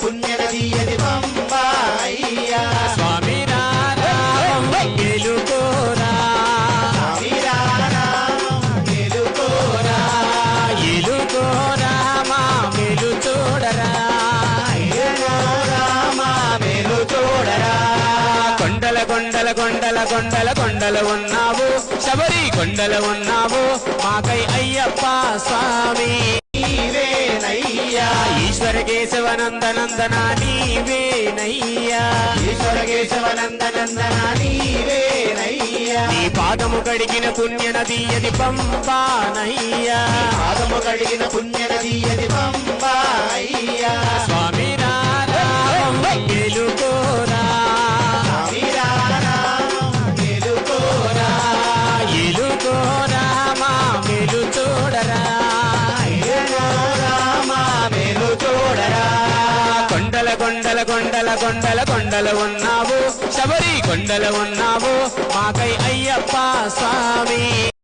పుణ్యనది అది పంబా అయ్యా స్వామి రారా గెలుకోరా స్వామి రారా గెలుకోరా ఎలుకోరా మా మేలు చూడరా మా మేలు చూడరా కొండల కొండల కొండల కొండల కొండలు ఉన్నావు శబరి కొండలు ఉన్నావు మాకై అయ్యప్ప స్వామి నీవేనయ్యా ఈశ్వర కేశవనందనందన నీవేనయ్యా ఈశ్వర కేశవనందనందన నీవేనయ్యా నీ పాదము కడిగిన పుణ్యనది అది పంపానయ్యా పాదము కడిగిన పుణ్యనది అది పంబా అయ్యా స్వామి రారా గెలుకోరా స్వామి రారా గెలుకోరా ఎలుకోరా మా మేలు చూడరా మా మేలు చూడరా కొండల కొండల కొండల కొండల కొండలు ఉన్నావు శబరి కొండలు ఉన్నావు మాకై అయ్యప్ప